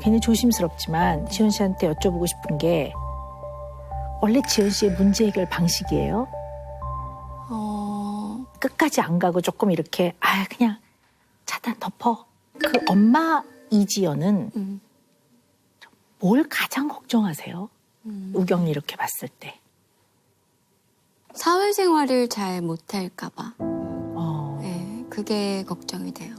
괜히 조심스럽지만 지연 씨한테 여쭤보고 싶은 게 원래 지연 씨의 문제 해결 방식이에요? 끝까지 안 가고 조금 이렇게 그냥 차단 덮어. 그 엄마 이지연은 뭘 가장 걱정하세요? 우경이 이렇게 봤을 때. 사회생활을 잘 못할까 봐. 네, 그게 걱정이 돼요.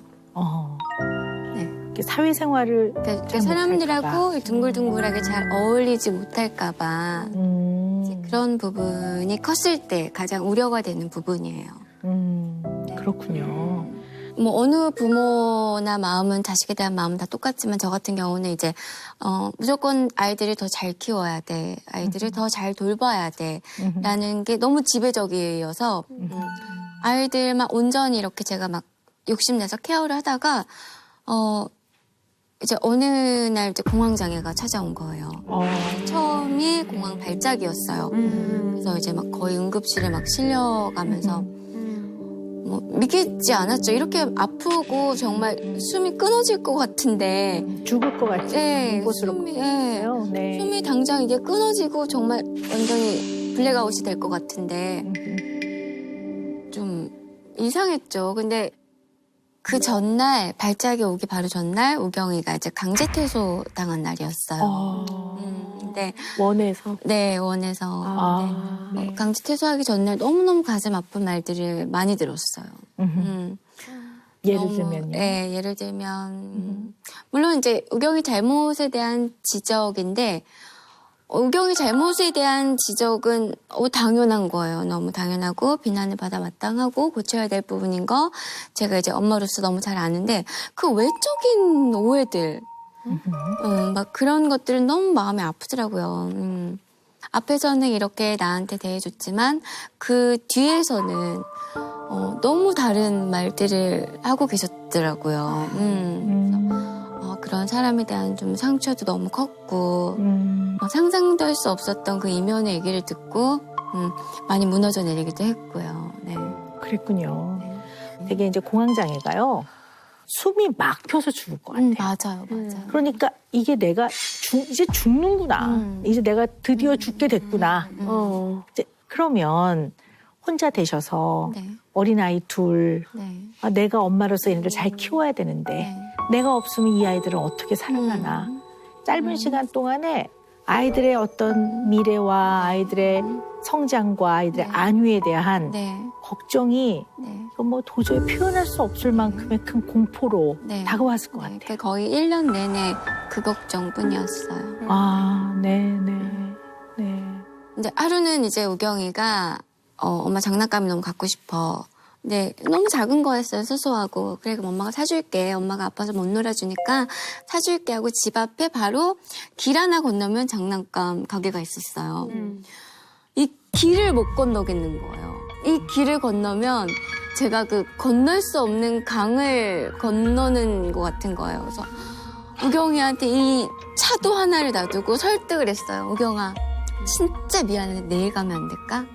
네. 사회생활을 그러니까 사람들하고 둥글둥글하게 잘 어울리지 못할까 봐. 그런 부분이 컸을 때 가장 우려가 되는 부분이에요. 그렇군요. 뭐 어느 부모나 마음은 자식에 대한 마음은 다 똑같지만 저 같은 경우는 이제 무조건 아이들을 더 잘 키워야 돼, 아이들을 더 잘 돌봐야 돼라는 게 너무 지배적이어서 아이들만 온전히 이렇게 제가 막 욕심내서 케어를 하다가 이제 어느 날 이제 공황장애가 찾아온 거예요. 처음이 공황 발작이었어요. 그래서 이제 막 거의 응급실에 막 실려가면서 뭐 믿기지 않았죠. 이렇게 아프고 정말 숨이 끊어질 것 같은데 죽을 것 같이 공포스럽고요. 네. 숨이 당장 이게 끊어지고 정말 완전히 블랙아웃이 될 것 같은데 좀 이상했죠. 근데 그 전날 발작이 오기 바로 전날 우경이가 이제 강제 퇴소 당한 날이었어요. 근데 원에서? 네, 원에서. 네. 강제 퇴소하기 전날 너무너무 가슴 아픈 말들을 많이 들었어요. 예를 들면요? 네, 예를 들면 물론 이제 우경이 잘못에 대한 지적인데 우경이 잘못에 대한 지적은 당연한 거예요. 너무 당연하고 비난을 받아 마땅하고 고쳐야 될 부분인 거 제가 이제 엄마로서 너무 잘 아는데 그 외적인 오해들 막 그런 것들은 너무 마음이 아프더라고요. 앞에서는 이렇게 나한테 대해줬지만 그 뒤에서는 너무 다른 말들을 하고 계셨더라고요. 그런 사람에 대한 좀 상처도 너무 컸고 상상도 할 수 없었던 그 이면의 얘기를 듣고 많이 무너져 내리기도 했고요. 네. 그랬군요. 되게 이제 공황장애가요. 숨이 막혀서 죽을 것 같아요. 맞아요. 그러니까 이게 내가 이제 죽는구나. 이제 내가 드디어 죽게 됐구나. 이제 그러면 혼자 되셔서 어린아이 둘, 내가 엄마로서 얘네들 잘 키워야 되는데 내가 없으면 이 아이들은 어떻게 살아가나. 짧은 시간 동안에 아이들의 어떤 미래와 아이들의 성장과 아이들의 안위에 대한 걱정이 이건 뭐 도저히 표현할 수 없을 만큼의 큰 공포로 다가왔을 것 같아요. 거의 1년 내내 그 걱정뿐이었어요. 네. 근데 하루는 이제 우경이가 엄마 장난감이 너무 갖고 싶어. 네, 너무 작은 거였어요. 소소하고. 그래, 그럼 엄마가 사줄게. 엄마가 아파서 못 놀아주니까 사줄게 하고 집 앞에 바로 길 하나 건너면 장난감 가게가 있었어요. 이 길을 못 건너겠는 거예요. 이 길을 건너면 제가 그 건널 수 없는 강을 건너는 것 같은 거예요. 그래서 우경이한테 이 차도 하나를 놔두고 설득을 했어요. 우경아, 진짜 미안해. 내일 가면 안 될까?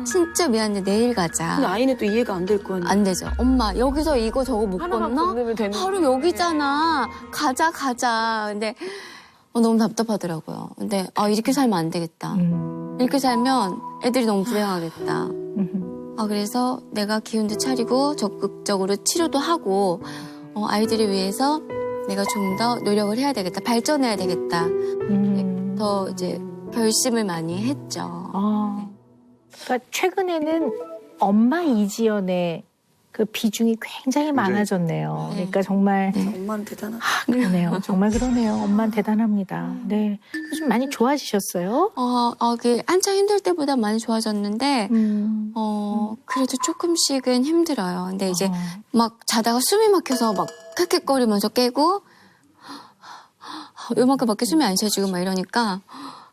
진짜 미안해. 내일 가자. 근데 아이는 또 이해가 안 될 거 아니에요? 안 되죠. 엄마, 여기서 이거 저거 못 하나만 건너? 건너면 되는데. 바로 여기잖아. 가자. 근데 너무 답답하더라고요. 근데 이렇게 살면 안 되겠다. 이렇게 살면 애들이 너무 불행하겠다. 그래서 내가 기운도 차리고 적극적으로 치료도 하고 아이들을 위해서 내가 좀 더 노력을 해야 되겠다. 발전해야 되겠다. 더 이제 결심을 많이 했죠. 그러니까 최근에는 엄마 이지연의 그 비중이 굉장히 많아졌네요. 그러니까 정말 엄마는 대단하다. 그러네요. 정말 그러네요. 엄마는 대단합니다. 네. 요즘 많이 좋아지셨어요? 그 한창 힘들 때보다 많이 좋아졌는데 그래도 조금씩은 힘들어요. 근데 이제 막 자다가 숨이 막혀서 막 캑캑거리면서 깨고 요만큼밖에 숨이 안 쉬어지고 막 이러니까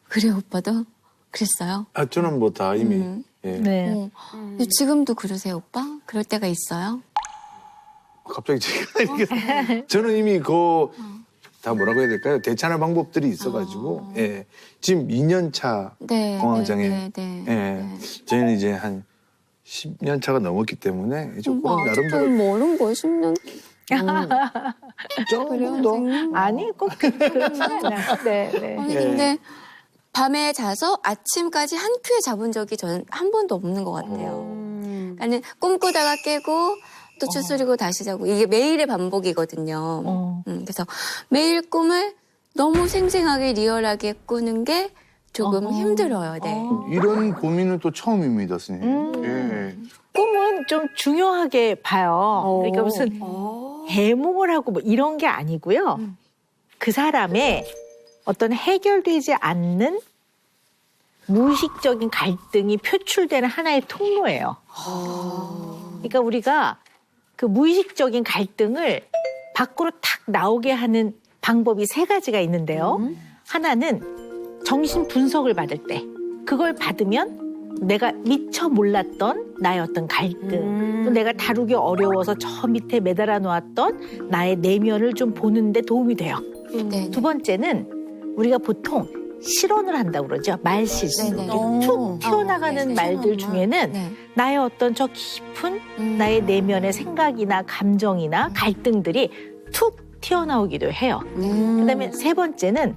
그래 오빠도 그랬어요? 저는 뭐 다 이미 네. 근데 지금도 그러세요 오빠? 그럴 때가 있어요? 갑자기 제가 이렇게 저는 이미 다 뭐라고 해야 될까요? 대처할 방법들이 있어가지고 지금 2년 차 공황장애 저희는 이제 한 10년 차가 넘었기 때문에 조금 나름대로 모르는 거예요 10년? 조금 더. 아니, 꼭 그렇지 않아요. 네, 네. 아니 근데 밤에 자서 아침까지 한 큐에 잡은 적이 저는 한 번도 없는 것 같아요. 그러니까는 꿈꾸다가 깨고 또 추스리고 다시 자고 이게 매일의 반복이거든요. 그래서 매일 꿈을 너무 생생하게 리얼하게 꾸는 게 조금 힘들어요. 네. 이런 고민은 또 처음입니다, 선생님. 예. 꿈은 좀 중요하게 봐요. 그러니까 무슨 해몽을 하고 뭐 이런 게 아니고요. 그 사람의 어떤 해결되지 않는 무의식적인 갈등이 표출되는 하나의 통로예요. 그러니까 우리가 그 무의식적인 갈등을 밖으로 탁 나오게 하는 방법이 3가지가 있는데요. 하나는 정신 분석을 받을 때 그걸 받으면 내가 미처 몰랐던 나의 어떤 갈등 또 내가 다루기 어려워서 저 밑에 매달아 놓았던 나의 내면을 좀 보는 데 도움이 돼요. 네. 2번째는 우리가 보통 실언을 한다고 그러죠. 말실수. 네네. 툭 튀어나가는 네. 말들 중에는 네. 나의 어떤 저 깊은 나의 내면의 생각이나 감정이나 갈등들이 툭 튀어나오기도 해요. 그다음에 3번째는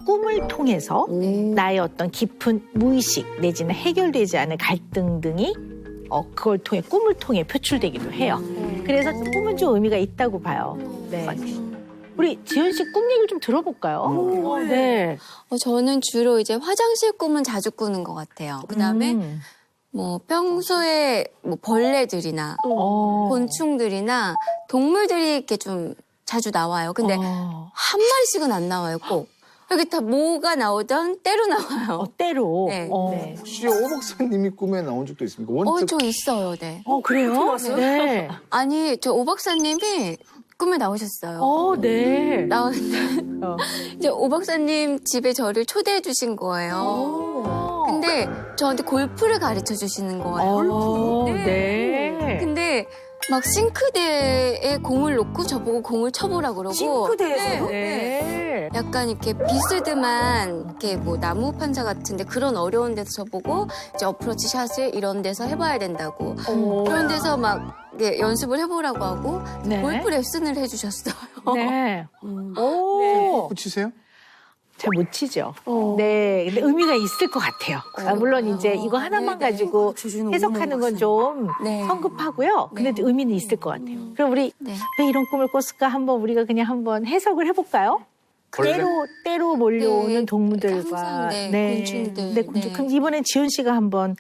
꿈을 통해서 나의 어떤 깊은 무의식 내지는 해결되지 않은 갈등 등이 그걸 통해 꿈을 통해 표출되기도 해요. 그래서 꿈은 좀 의미가 있다고 봐요. 네. 우리 지연 씨 꿈 얘기를 좀 들어볼까요? 네. 저는 주로 이제 화장실 꿈은 자주 꾸는 것 같아요. 그다음에 뭐 평소에 뭐 벌레들이나 곤충들이나 동물들이 이렇게 좀 자주 나와요. 근데 한 마리씩은 안 나와요, 꼭. 여기 다 뭐가 나오던 때로 나와요. 때로. 네. 네. 혹시 오 박사님이 꿈에 나온 적도 있습니까? 저 있어요, 네. 그래요? 네. 아니, 저 오 박사님이 꿈에 나오셨어요. 네. 나왔는데 이제 오 박사님 집에 저를 초대해 주신 거예요. 근데 저한테 골프를 가르쳐 주시는 거예요. 네. 근데 막 싱크대에 공을 놓고 저보고 공을 쳐보라 그러고. 싱크대에서요? 네. 약간 이렇게 비스듬한 이렇게 뭐 나무 판자 같은데 그런 어려운 데서 저보고 이제 어프로치 샷을 이런 데서 해봐야 된다고. 그런 데서 막 이렇게 연습을 해보라고 하고 네. 골프 레슨을 해주셨어요. 네. 골프 치세요? 잘 못 치죠. 네. 근데 의미가 있을 것 같아요. 물론 이제 이거 하나만 네, 네. 가지고 해석하는 건 좀 네. 성급하고요. 근데 네. 의미는 있을 것 같아요. 그럼 우리 네. 왜 이런 꿈을 꿨을까 한번 우리가 그냥 한번 해석을 해볼까요? 벌레? 때로 몰려오는 네. 동물들과 항상, 네, 곤충들. 네, 곤충. 네. 그럼 이번엔 지연 씨가 한번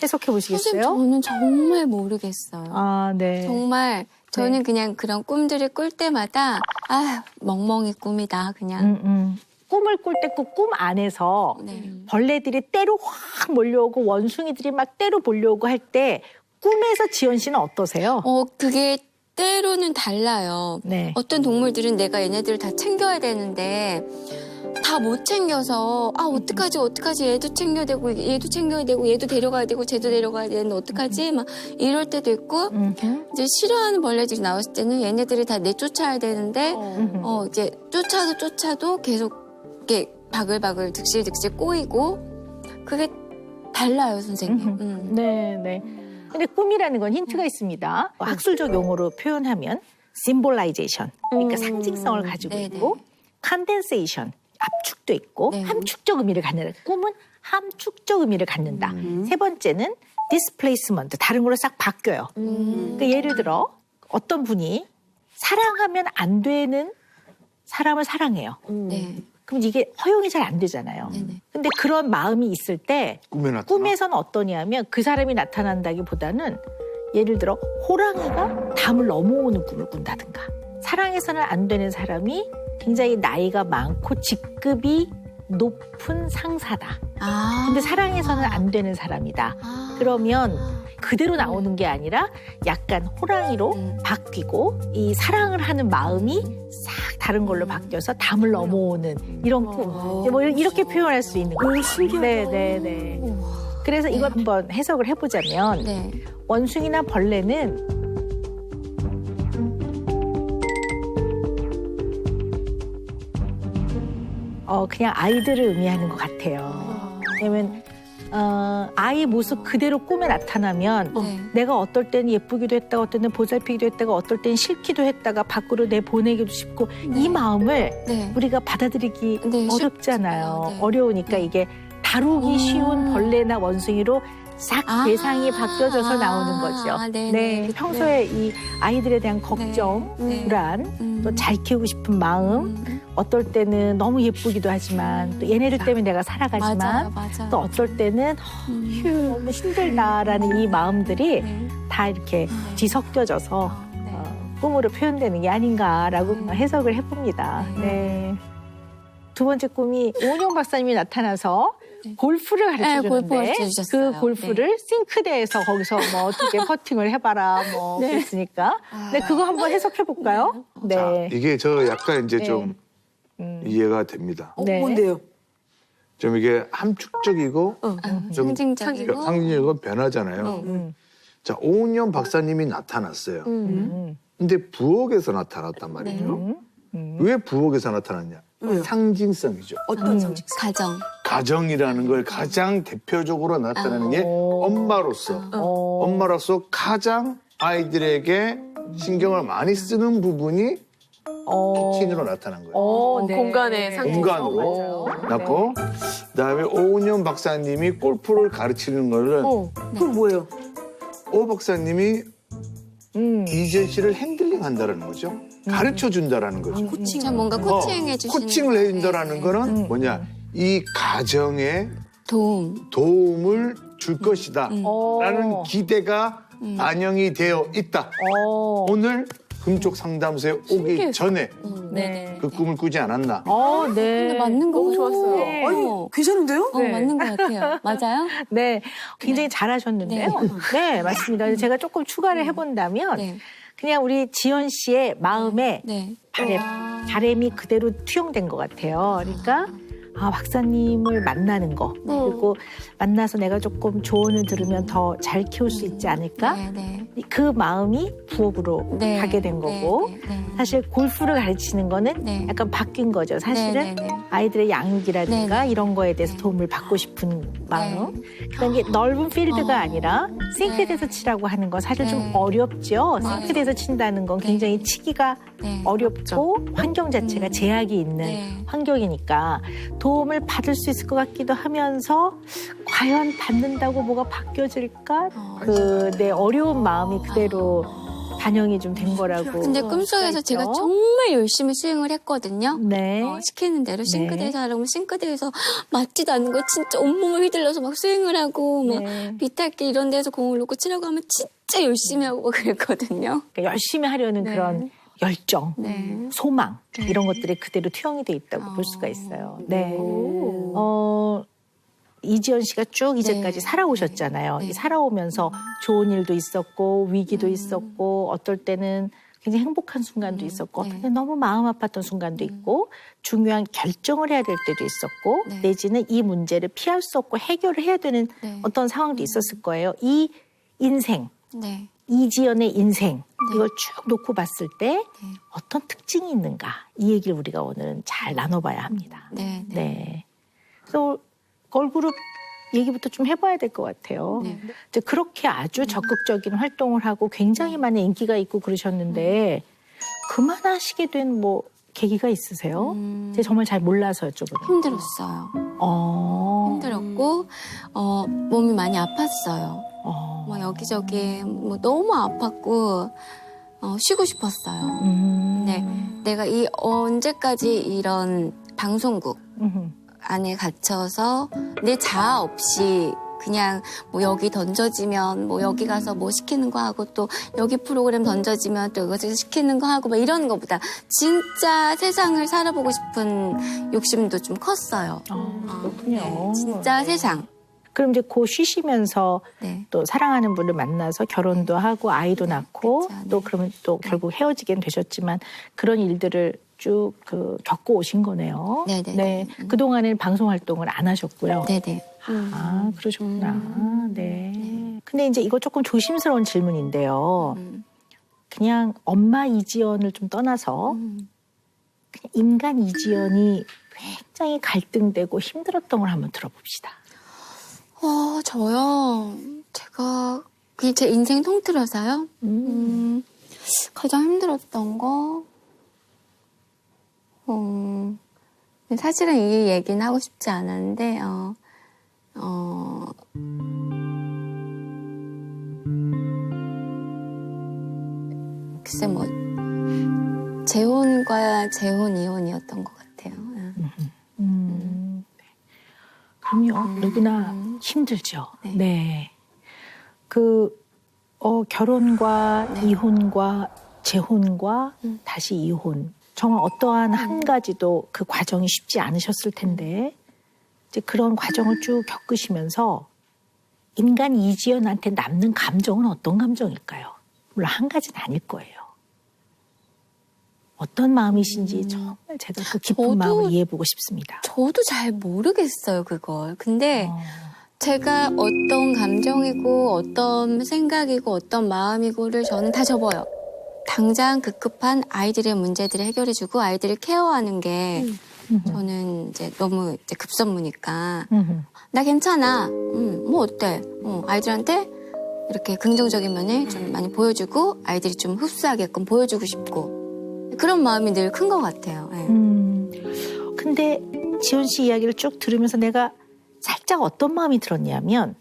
해석해 보시겠어요? 선생님, 저는 정말 모르겠어요. 아, 네. 정말 저는 그냥 그런 꿈들을 꿀 때마다 멍멍이 꿈이다 그냥. 꿈을 꿀 때 그 꿈 안에서 네. 벌레들이 때로 확 몰려오고 원숭이들이 막 때로 몰려오고 할 때 꿈에서 지연 씨는 어떠세요? 그게 때로는 달라요. 네. 어떤 동물들은 내가 얘네들을 다 챙겨야 되는데 다 못 챙겨서 어떡하지 얘도 챙겨야 되고 얘도 챙겨야 되고 얘도 데려가야 되고 쟤도 데려가야 되는데 어떡하지 막 이럴 때도 있고 이제 싫어하는 벌레들이 나왔을 때는 얘네들이 다 내쫓아야 되는데 이제 쫓아도 계속 이렇게 바글바글 득실득실 꼬이고 그게 달라요 선생님. 네, 네. 근데 꿈이라는 건 힌트가 있습니다. 학술적 용어로 표현하면 symbolization, 그러니까 상징성을 가지고 네네. 있고 condensation, 압축도 있고 네. 함축적 의미를 갖는다. 꿈은 함축적 의미를 갖는다. 3번째는 displacement, 다른 걸로 싹 바뀌어요. 그러니까 예를 들어 어떤 분이 사랑하면 안 되는 사람을 사랑해요. 네. 그럼 이게 허용이 잘 안 되잖아요. 네네. 근데 그런 마음이 있을 때 꿈에 나타나? 꿈에서는 어떠냐면 그 사람이 나타난다기보다는 예를 들어 호랑이가 담을 넘어오는 꿈을 꾼다든가 사랑해서는 안 되는 사람이 굉장히 나이가 많고 직급이 높은 상사다. 근데 사랑해서는 안 되는 사람이다. 그러면 그대로 나오는 게 아니라 약간 호랑이로 바뀌고 이 사랑을 하는 마음이 싹 다른 걸로 바뀌어서 담을 넘어오는 이런 꿈. 뭐 이렇게 표현할 수 있는 거예요. 신기하다. 네. 그래서 이걸 한번 해석을 해보자면 네. 원숭이나 벌레는 그냥 아이들을 의미하는 것 같아요. 왜냐면 아이 모습 그대로 꿈에 나타나면 네. 내가 어떨 때는 예쁘기도 했다가 어떨 때는 보살피기도 했다가 어떨 때는 싫기도 했다가 밖으로 내보내기도 싶고 이 마음을 네. 우리가 받아들이기 네, 어렵잖아요. 쉽죠. 네. 어려우니까 이게 다루기 쉬운 벌레나 원숭이로 싹 대상이 바뀌어져서 나오는 거죠. 네. 평소에 이 아이들에 대한 걱정, 네. 불안, 또 잘 키우고 싶은 마음, 어떨 때는 너무 예쁘기도 하지만 또 얘네들 때문에 내가 살아가지만 맞아요. 또 어떨 때는 휴 너무 힘들다라는 이 마음들이 네. 다 이렇게 뒤섞여져서 네. 꿈으로 표현되는 게 아닌가라고 해석을 해봅니다. 네. 두 번째 꿈이 오은영 박사님이 나타나서 골프를 네, 가르쳐 골프 주는데 가르쳐주셨어요. 그 골프를 싱크대에서 거기서 뭐 어떻게 퍼팅을 해봐라 뭐 그랬으니까. 네, 그거 한번 해석해 볼까요? 자, 네. 이게 저 약간 이제 네. 좀 이해가 됩니다. 네. 뭔데요? 좀 이게 함축적이고 좀 상징적이고 상징적이고 변하잖아요. 자, 오은영 박사님이 나타났어요. 근데 부엌에서 나타났단 말이죠. 왜 부엌에서 나타났냐? 왜요? 상징성이죠. 어떤 상징? 가정. 가정이라는 걸 가장 대표적으로 나타내는 게 엄마로서 가장 아이들에게 신경을 많이 쓰는 부분이 키친으로 나타난 거예요. 네. 공간의 상징. 공간으로 났고 그다음에 오은영 박사님이 골프를 가르치는 거를 그럼 뭐예요? 오 박사님이 이지연 씨를 핸들링 한다라는 거죠. 가르쳐 준다라는 거죠. 참 뭔가 코칭해 주시는 코칭을 해준다라는 거는 뭐냐? 이 가정에 도움을 줄 것이다. 라는 기대가 반영이 되어 있다. 오늘 금쪽 상담소에 오기 전에 네. 그 꿈을 꾸지 않았나? 네. 근데 맞는 거 좋았어요. 네. 아니, 괜찮은데요? 네. 맞는 것 같아요. 맞아요? 네, 굉장히 잘하셨는데요. 네, 맞습니다. 제가 조금 추가를 해본다면 네. 그냥 우리 지연 씨의 마음에 네. 바램이 그대로 투영된 것 같아요. 그러니까 박사님을 만나는 거 그리고 만나서 내가 조금 조언을 들으면 더 잘 키울 수 있지 않을까? 네. 그 마음이 부엌으로 네. 가게 된 거고 네. 사실 골프를 가르치는 거는 네. 약간 바뀐 거죠. 사실은 네. 아이들의 양육이라든가 네. 이런 거에 대해서 도움을 받고 싶은 마음. 그러니까 이게 넓은 필드가 아니라 싱크대에서 치라고 하는 건 사실 좀 어렵죠. 싱크대에서 친다는 건 굉장히 치기가 네. 어렵고 환경 자체가 제약이 있는 네. 환경이니까 도움을 받을 수 있을 것 같기도 하면서 과연 받는다고 뭐가 바뀌어질까? 내 어려운 마음이 그대로 반영이 좀 된 거라고. 근데 꿈속에서 제가 정말 열심히 스윙을 했거든요. 네. 시키는 대로 싱크대에서 하라고 싱크대에서 맞지도 않는 거 진짜 온몸을 휘둘러서 막 스윙을 하고 막 비탈길 이런 데서 공을 놓고 치라고 하면 진짜 열심히 하고 그랬거든요. 그러니까 열심히 하려는 그런 열정, 소망 이런 것들이 그대로 투영이 돼 있다고 볼 수가 있어요. 네. 이지연 씨가 쭉 이제까지 살아오셨잖아요. 이 살아오면서 좋은 일도 있었고 위기도 있었고 어떨 때는 굉장히 행복한 순간도 있었고 어떨 때는 너무 마음 아팠던 순간도 있고 중요한 결정을 해야 될 때도 있었고 내지는 이 문제를 피할 수 없고 해결을 해야 되는 어떤 상황도 있었을 거예요. 이 인생, 이지연의 인생 이걸 쭉 놓고 봤을 때 어떤 특징이 있는가 이 얘기를 우리가 오늘은 잘 나눠봐야 합니다. 네. 그래서 걸그룹 얘기부터 좀 해봐야 될 것 같아요. 이제 그렇게 아주 적극적인 활동을 하고 굉장히 많은 인기가 있고 그러셨는데 그만하시게 된 뭐 계기가 있으세요? 제가 정말 잘 몰라서 여쭤보네요. 힘들었어요. 힘들었고 몸이 많이 아팠어요. 뭐 여기저기 뭐 너무 아팠고 쉬고 싶었어요. 네, 내가 언제까지 이런 방송국 안에 갇혀서 내 자아 없이 그냥 뭐 여기 던져지면 뭐 여기 가서 뭐 시키는 거 하고 또 여기 프로그램 던져지면 또 여기서 시키는 거 하고 막 이런 거보다 진짜 세상을 살아보고 싶은 욕심도 좀 컸어요. 그렇군요. 진짜 세상. 그럼 이제 고 쉬시면서 또 사랑하는 분을 만나서 결혼도 하고 아이도 낳고 그렇죠. 또 그러면 또 결국 헤어지긴 되셨지만 그런 일들을 쭉 겪고 오신 거네요. 네. 그동안에는 방송 활동을 안 하셨고요. 네네. 그러셨구나. 네. 근데 이제 이거 조금 조심스러운 질문인데요. 그냥 엄마 이지연을 좀 떠나서 그냥 인간 이지연이 굉장히 갈등되고 힘들었던 걸 한번 들어봅시다. 저요. 제가 그냥 제 인생 통틀어서요. 가장 힘들었던 거. 사실은 이 얘기는 하고 싶지 않았는데, 글쎄 뭐 재혼과 재혼 이혼이었던 것 같아요. 그럼요. 누구나 힘들죠. 네. 네. 결혼과 이혼과 재혼과 다시 이혼. 정말 어떠한 한 가지도 그 과정이 쉽지 않으셨을 텐데, 이제 그런 과정을 쭉 겪으시면서 인간 이지연한테 남는 감정은 어떤 감정일까요? 물론 한 가지는 아닐 거예요. 어떤 마음이신지 정말 제가 그 깊은 마음을 이해해보고 싶습니다. 저도 잘 모르겠어요, 그걸. 근데 제가 어떤 감정이고 어떤 생각이고 어떤 마음이고를 저는 다 접어요. 당장 급급한 아이들의 문제들을 해결해주고 아이들을 케어하는 게 저는 이제 너무 이제 급선무니까 나 괜찮아. 뭐 어때? 아이들한테 이렇게 긍정적인 면을 좀 많이 보여주고 아이들이 좀 흡수하게끔 보여주고 싶고 그런 마음이 늘 큰 것 같아요. 네. 근데 지원 씨 이야기를 쭉 들으면서 내가 살짝 어떤 마음이 들었냐면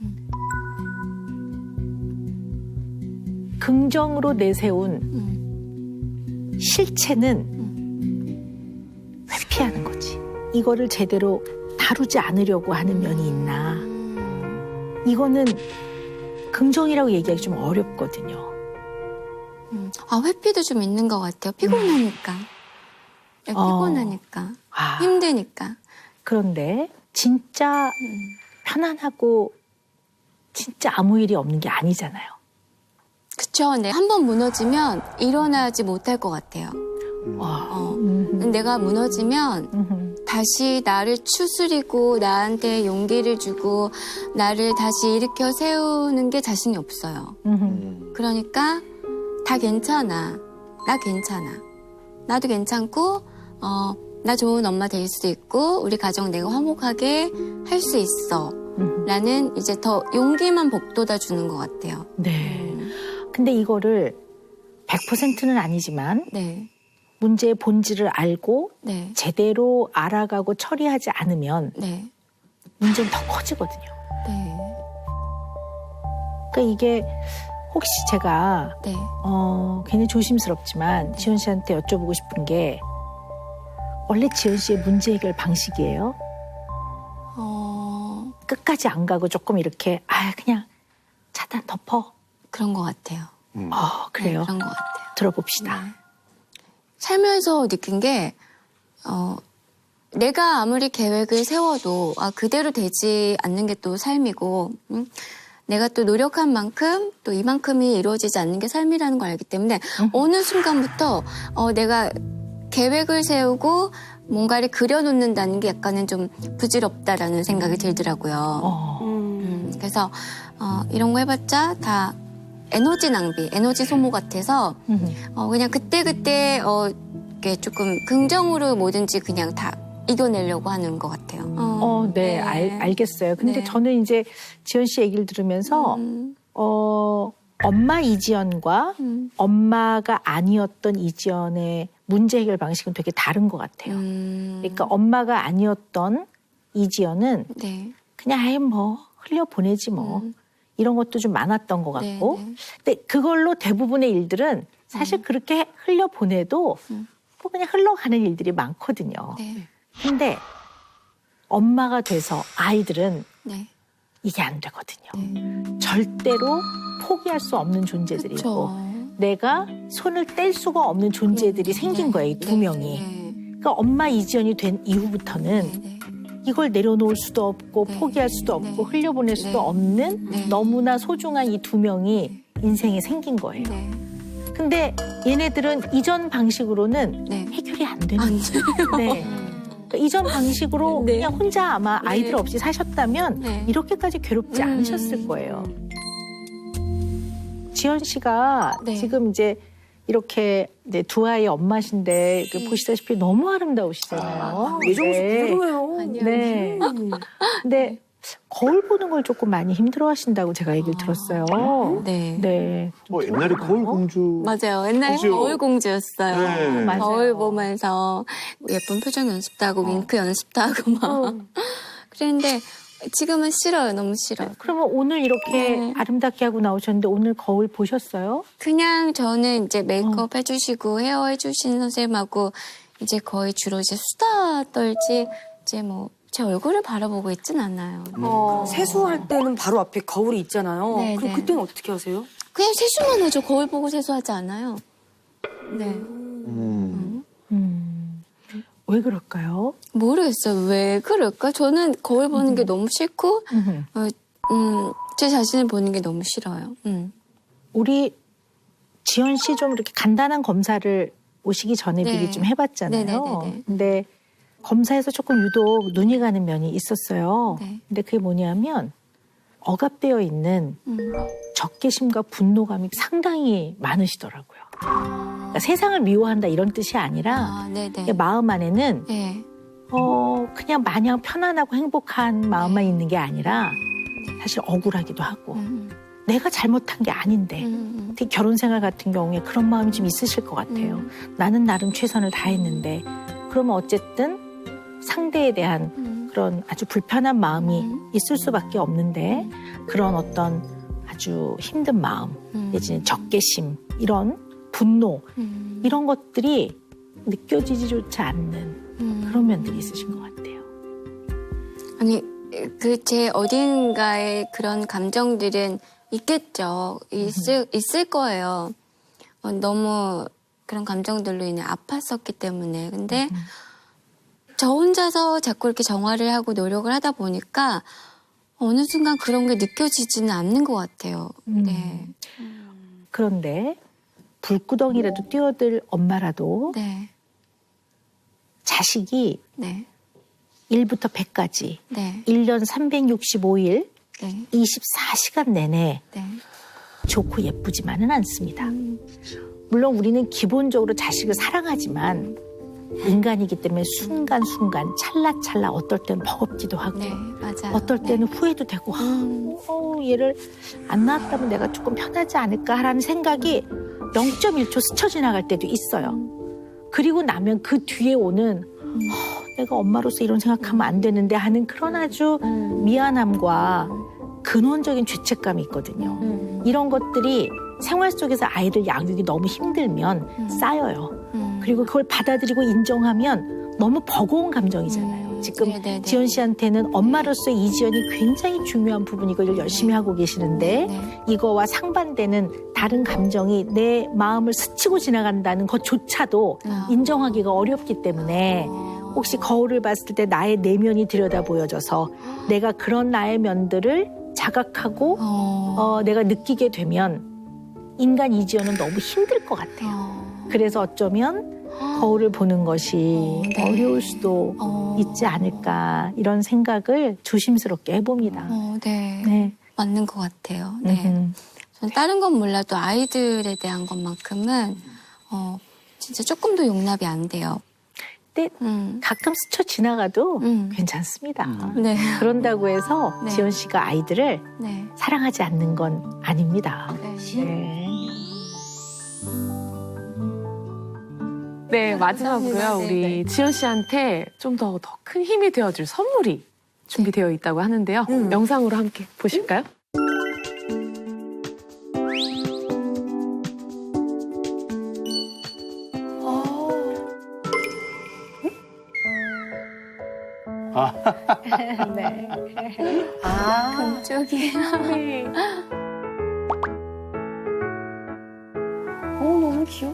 긍정으로 내세운 실체는 회피하는 거지. 이거를 제대로 다루지 않으려고 하는 면이 있나. 이거는 긍정이라고 얘기하기 좀 어렵거든요. 회피도 좀 있는 것 같아요. 피곤하니까. 피곤하니까. 힘드니까. 그런데 진짜 편안하고 진짜 아무 일이 없는 게 아니잖아요. 그쵸. 근데 한 번 무너지면 일어나지 못할 것 같아요. 내가 무너지면 다시 나를 추스리고 나한테 용기를 주고 나를 다시 일으켜 세우는 게 자신이 없어요. 그러니까 다 괜찮아. 나 괜찮아. 나도 괜찮고 나 좋은 엄마 될 수도 있고 우리 가정 내가 화목하게 할 수 있어. 라는 이제 더 용기만 북돋아 주는 것 같아요. 네. 근데 이거를 100%는 아니지만 네. 문제의 본질을 알고 네. 제대로 알아가고 처리하지 않으면 네. 문제는 더 커지거든요. 네. 그러니까 이게 혹시 제가 네. 괜히 조심스럽지만 지원 씨한테 여쭤보고 싶은 게 원래 지원 씨의 문제 해결 방식이에요? 끝까지 안 가고 조금 이렇게 그냥 차단 덮어. 그런 것 같아요. 그래요? 네, 그런 것 같아요. 들어봅시다. 네. 살면서 느낀 게 내가 아무리 계획을 세워도 그대로 되지 않는 게 또 삶이고 내가 또 노력한 만큼 또 이만큼이 이루어지지 않는 게 삶이라는 걸 알기 때문에 어느 순간부터 내가 계획을 세우고 뭔가를 그려놓는다는 게 약간은 좀 부질없다라는 생각이 들더라고요. 그래서 이런 거 해봤자 다 에너지 낭비, 에너지 소모 같아서 그냥 그때그때 이렇게 조금 긍정으로 뭐든지 그냥 다 이겨내려고 하는 것 같아요. 네, 알겠어요. 근데 네. 저는 이제 지연 씨 얘기를 들으면서 엄마 이지연과 엄마가 아니었던 이지연의 문제 해결 방식은 되게 다른 것 같아요. 그러니까 엄마가 아니었던 이지연은 네. 그냥 뭐 흘려보내지 뭐 이런 것도 좀 많았던 것 같고 네. 근데 그걸로 대부분의 일들은 사실 그렇게 흘려보내도 뭐 그냥 흘러가는 일들이 많거든요. 네. 근데 엄마가 돼서 아이들은 네. 이게 안 되거든요. 절대로 포기할 수 없는 존재들이고 그쵸. 내가 손을 뗄 수가 없는 존재들이 생긴 거예요, 이 두 명이. 네. 그러니까 엄마 이지연이 된 이후부터는 네. 이걸 내려놓을 수도 없고 네. 포기할 수도 없고 네. 흘려보낼 수도 네. 없는 네. 너무나 소중한 이 두 명이 인생에 생긴 거예요. 네. 근데 얘네들은 이전 방식으로는 네. 해결이 안 되는 안 거예요. 네. 그러니까 이전 방식으로 네. 그냥 혼자 아마 네. 아이들 없이 사셨다면 네. 이렇게까지 괴롭지 않으셨을 거예요. 지연 씨가 네. 지금 이제 이렇게 이제 두 아이의 엄마신데 보시다시피 너무 아름다우시잖아요. 왜 정말 부러워요. 아니요. 네. 근데 거울 보는 걸 조금 많이 힘들어하신다고 제가 얘기를 들었어요. 네. 네. 옛날에 거울 공주. 맞아요. 옛날에 그죠? 거울 공주였어요. 네. 맞아요. 거울 보면서 예쁜 표정 연습도 하고 윙크 연습도 하고 막. 그랬는데 지금은 싫어요. 너무 싫어요. 그러면 오늘 이렇게 네. 아름답게 하고 나오셨는데 오늘 거울 보셨어요? 그냥 저는 이제 메이크업 해주시고 헤어 해주신 선생님하고 이제 거의 주로 이제 수다 떨지 이제 뭐 제 얼굴을 바라보고 있진 않아요. 세수할 때는 바로 앞에 거울이 있잖아요. 네, 그럼 네. 그때는 어떻게 하세요? 그냥 세수만 하죠. 거울 보고 세수하지 않아요. 네. 왜 그럴까요? 모르겠어요. 왜 그럴까? 저는 거울 보는 게 너무 싫고, 제 자신을 보는 게 너무 싫어요. 우리 지연 씨 좀 이렇게 간단한 검사를 오시기 전에 네. 미리 좀 해봤잖아요. 네네네네. 근데 검사에서 조금 유독 눈이 가는 면이 있었어요. 네. 근데 그게 뭐냐면 억압되어 있는 적개심과 분노감이 상당히 많으시더라고요. 그러니까 세상을 미워한다 이런 뜻이 아니라 아, 네네. 마음 안에는 네. 그냥 마냥 편안하고 행복한 마음만 있는 게 아니라 사실 억울하기도 하고 내가 잘못한 게 아닌데 특히 결혼 생활 같은 경우에 그런 마음이 좀 있으실 것 같아요. 나는 나름 최선을 다했는데 그러면 어쨌든 상대에 대한 그런 아주 불편한 마음이 있을 수밖에 없는데 그런 어떤 아주 힘든 마음 내지는 적개심 이런 분노 이런 것들이 느껴지지조차 않는 그런 면들이 있으신 것 같아요. 아니, 그 제 어딘가에 그런 감정들은 있겠죠. 있을 거예요. 너무 그런 감정들로 인해 아팠었기 때문에. 근데 저 혼자서 자꾸 이렇게 정화를 하고 노력을 하다 보니까 어느 순간 그런 게 느껴지지는 않는 것 같아요. 네. 그런데 불구덩이라도 뛰어들 엄마라도 네. 자식이 네. 1부터 100까지 네. 1년 365일 네. 24시간 내내 네. 좋고 예쁘지만은 않습니다. 물론 우리는 기본적으로 자식을 사랑하지만 인간이기 때문에 순간순간 찰나찰나 어떨 때는 버겁기도 하고 네. 맞아요. 어떨 때는 후회도 되고 얘를 안 낳았다면 내가 조금 편하지 않을까라는 생각이 0.1초 스쳐 지나갈 때도 있어요. 그리고 나면 그 뒤에 오는 내가 엄마로서 이런 생각하면 안 되는데 하는 그런 아주 미안함과 근원적인 죄책감이 있거든요. 이런 것들이 생활 속에서 아이들 양육이 너무 힘들면 쌓여요. 그리고 그걸 받아들이고 인정하면 너무 버거운 감정이잖아요. 지금 네네네. 지연 씨한테는 엄마로서의 이지연이 굉장히 중요한 부분이고 이걸 열심히 하고 계시는데 네. 이거와 상반되는 다른 감정이 내 마음을 스치고 지나간다는 것조차도 인정하기가 어렵기 때문에 혹시 거울을 봤을 때 나의 내면이 들여다 보여져서 내가 그런 나의 면들을 자각하고 내가 느끼게 되면 인간 이지연은 너무 힘들 것 같아요. 그래서 어쩌면 거울을 보는 것이 네. 어려울 수도 있지 않을까 이런 생각을 조심스럽게 해봅니다. 네. 네. 맞는 것 같아요. 네. 전 다른 건 몰라도 아이들에 대한 것만큼은 진짜 조금 더 용납이 안 돼요. 근데 가끔 스쳐 지나가도 괜찮습니다. 네. 그런다고 해서 네. 지연 씨가 아이들을 네. 사랑하지 않는 건 아닙니다. 네. 네, 마지막으로요. 감사합니다. 우리 네. 지연 씨한테 좀 더 큰 힘이 되어줄 선물이 준비되어 있다고 하는데요. 영상으로 함께 보실까요? 네. 그쪽이에요.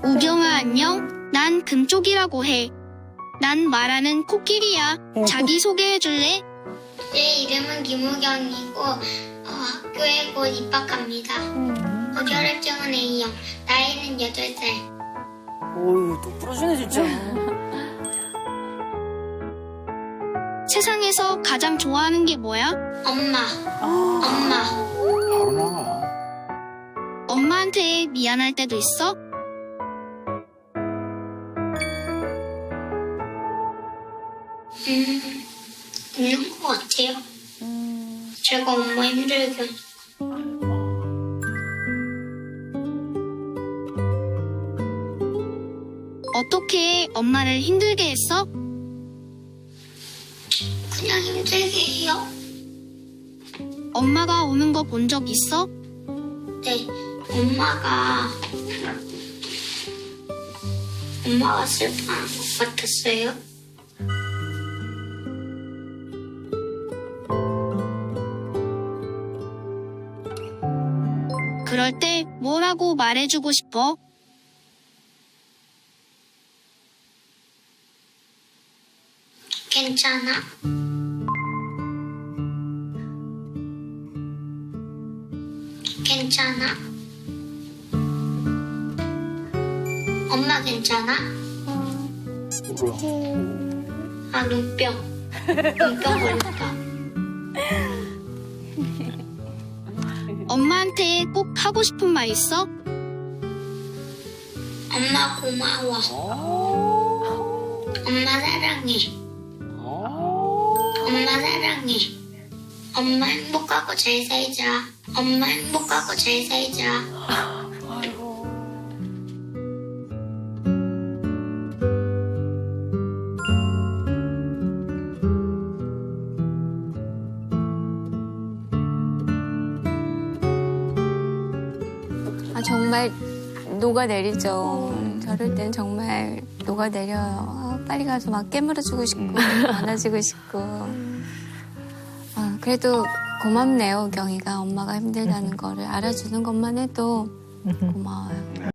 우경아 안녕? 난 금쪽이라고 해. 난 말하는 코끼리야. 자기 소개해줄래? 제 이름은 김우경이고 학교에 곧 입학합니다. 결혈증은 A형, 나이는 8살. 오유, 똑부러지네, 진짜. 세상에서 가장 좋아하는 게 뭐야? 엄마, 엄마. 바로 나와. 엄마한테 미안할 때도 있어? 있는 것 같아요. 제가 엄마 힘들게 하니까. 어떻게 엄마를 힘들게 했어? 그냥 힘들게 해요. 엄마가 우는 거 본 적 있어? 네, 엄마가 슬퍼하는 것 같았어요. 그럴 때 뭐라고 말해주고 싶어? 괜찮아. 괜찮아. 엄마 괜찮아? 아, 눈병. 눈병 걸렸다. 엄마한테 꼭 하고 싶은 말 있어? 엄마 고마워. 엄마 사랑해. 엄마 사랑해. 엄마 행복하고 잘 살자. 엄마 행복하고 잘 살자. 아, 정말 녹아내리죠. 저럴 땐 정말 녹아내려요. 아, 빨리 가서 막 깨물어주고 싶고 안아주고 싶고. 아, 그래도 고맙네요, 우경이가 엄마가 힘들다는 거를 알아주는 것만 해도 고마워요.